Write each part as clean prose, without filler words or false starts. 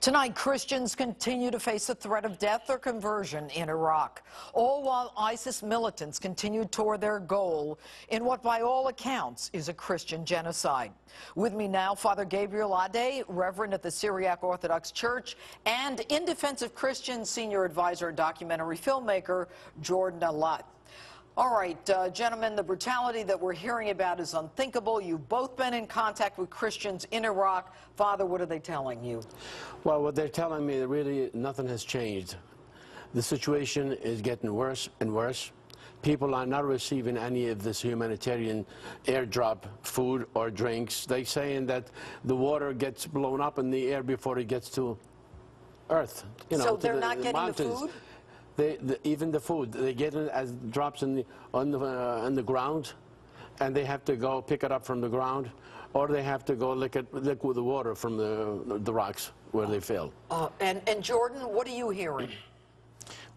Tonight, Christians continue to face a threat of death or conversion in Iraq, all while ISIS militants continue toward their goal in what, by all accounts, is a Christian genocide. With me now, Father Gabriel Adde, Reverend at the Syriac Orthodox Church, and In Defense of Christians Senior Advisor and documentary filmmaker Jordan Allott. All right, gentlemen, the brutality that we're hearing about is unthinkable. You've both been in contact with Christians in Iraq. Father, what are they telling you? Well, what they're telling me, really, nothing has changed. The situation is getting worse and worse. People are not receiving any of this humanitarian airdrop, food or drinks. They're saying that the water gets blown up in the air before it gets to Earth. You know, so to they're not getting mountains. the food? Even the food, they get it as drops on the ground, and they have to go pick it up from the ground, or they have to go lick with the water from the rocks where they fell. And Jordan, what are you hearing?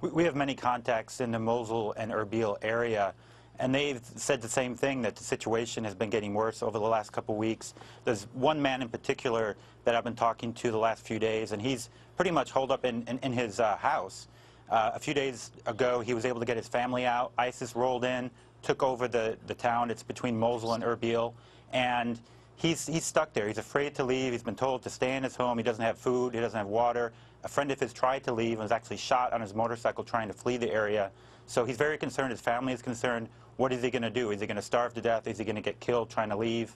We have many contacts in the Mosul and Erbil area, and they've said the same thing, that the situation has been getting worse over the last couple of weeks. There's one man in particular that I've been talking to the last few days, and he's pretty much holed up in his house. A few days ago, he was able to get his family out. ISIS rolled in, took over the town. It's between Mosul and Erbil, and he's stuck there. He's afraid to leave. He's been told to stay in his home. He doesn't have food. He doesn't have water. A friend of his tried to leave and was actually shot on his motorcycle trying to flee the area. So he's very concerned. His family is concerned. What is he going to do? Is he going to starve to death? Is he going to get killed trying to leave?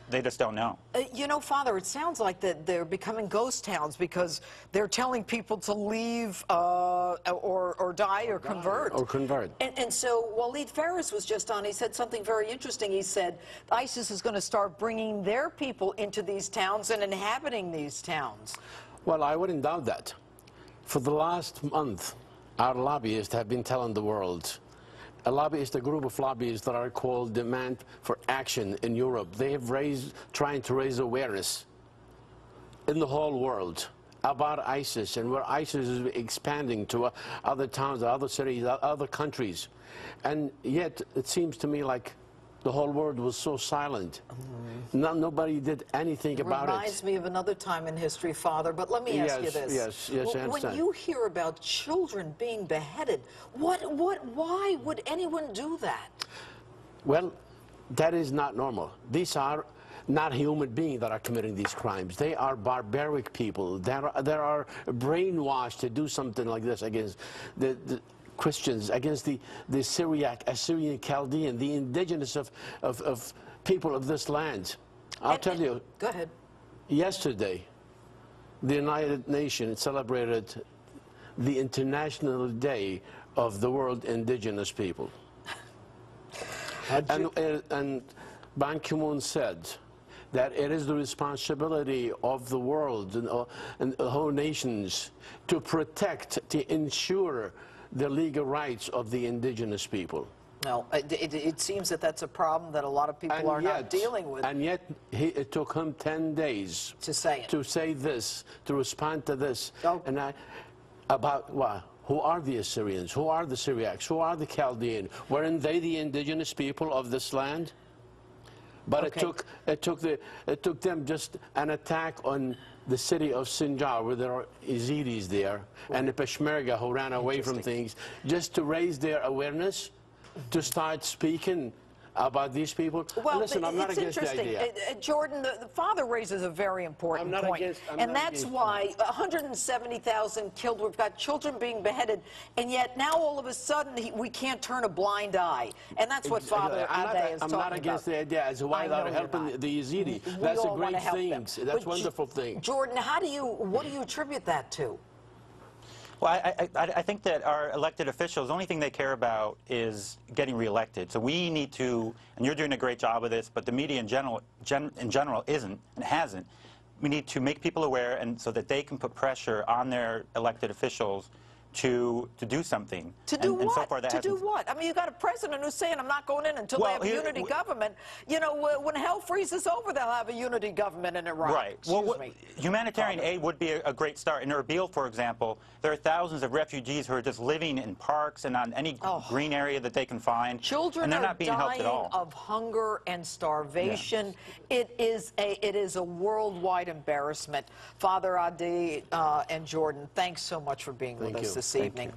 They just don't know. You know, Father, it sounds like that they're becoming ghost towns because they're telling people to leave or die or convert. Or convert. And so Walid Ferris was just on. He said something very interesting. He said ISIS is going to start bringing their people into these towns and inhabiting these towns. Well, I wouldn't doubt that. For the last month, our lobbyists have been telling the world. A lobbyist, a group of lobbyists that are called Demand for Action in Europe. They have trying to raise awareness in the whole world about ISIS and where ISIS is expanding to other towns, other cities, other countries. And yet, it seems to me like the whole world was so silent. Nobody did anything about it. Reminds me of another time in history, Father, but let me ask you this. Yes, I understand. When you hear about children being beheaded, why would anyone do that? Well, that is not normal. These are not human beings that are committing these crimes. They are barbaric people. They are brainwashed to do something like this against the Christians, against the Syriac, Assyrian, Chaldean, the indigenous of people of this land. I'll tell you. Go ahead. Yesterday, the United Nations celebrated the International Day of the World Indigenous People. And Ban Ki-moon said that it is the responsibility of the world and the whole nations to protect, to ensure the legal rights of the indigenous people. No, it seems that that's a problem that a lot of people are not dealing with. And yet, it took him 10 days to say it. To say this, to respond to this. Oh. And about what? Who are the Assyrians? Who are the Syriacs? Who are the Chaldean? Weren't they the indigenous people of this land? But it took them just an attack on the city of Sinjar, where there are Yazidis there, and the Peshmerga who ran away from things, just to raise their awareness, to start speaking about these people. Well, listen, I'm not against the idea. Jordan, the Father raises a very important point. And that's why 170,000 killed. We've got children being beheaded, and yet now all of a sudden we can't turn a blind eye. And that's what Father Adde is talking about. I'm not against the idea as to why they're helping the Yazidi. That's a great thing. That's a wonderful thing. Jordan, what do you attribute that to? Well, I think that our elected officials, the only thing they care about is getting reelected. So we need to, and you're doing a great job of this, but the media in general isn't and hasn't. We need to make people aware, and so that they can put pressure on their elected officials to do something. To do and what? So far that to do hasn't- what? I mean, you got a president who's saying, I'm not going in until they have a unity government. You know, when hell freezes over, they'll have a unity government in Iraq. Right. Excuse me. Humanitarian aid would be a great start. In Erbil, for example, there are thousands of refugees who are just living in parks and on any green area that they can find. Children and they're are not being helped dying at all. of hunger and starvation. Yeah. It is a worldwide embarrassment. Father Adde and Jordan, thanks so much for being with us this evening.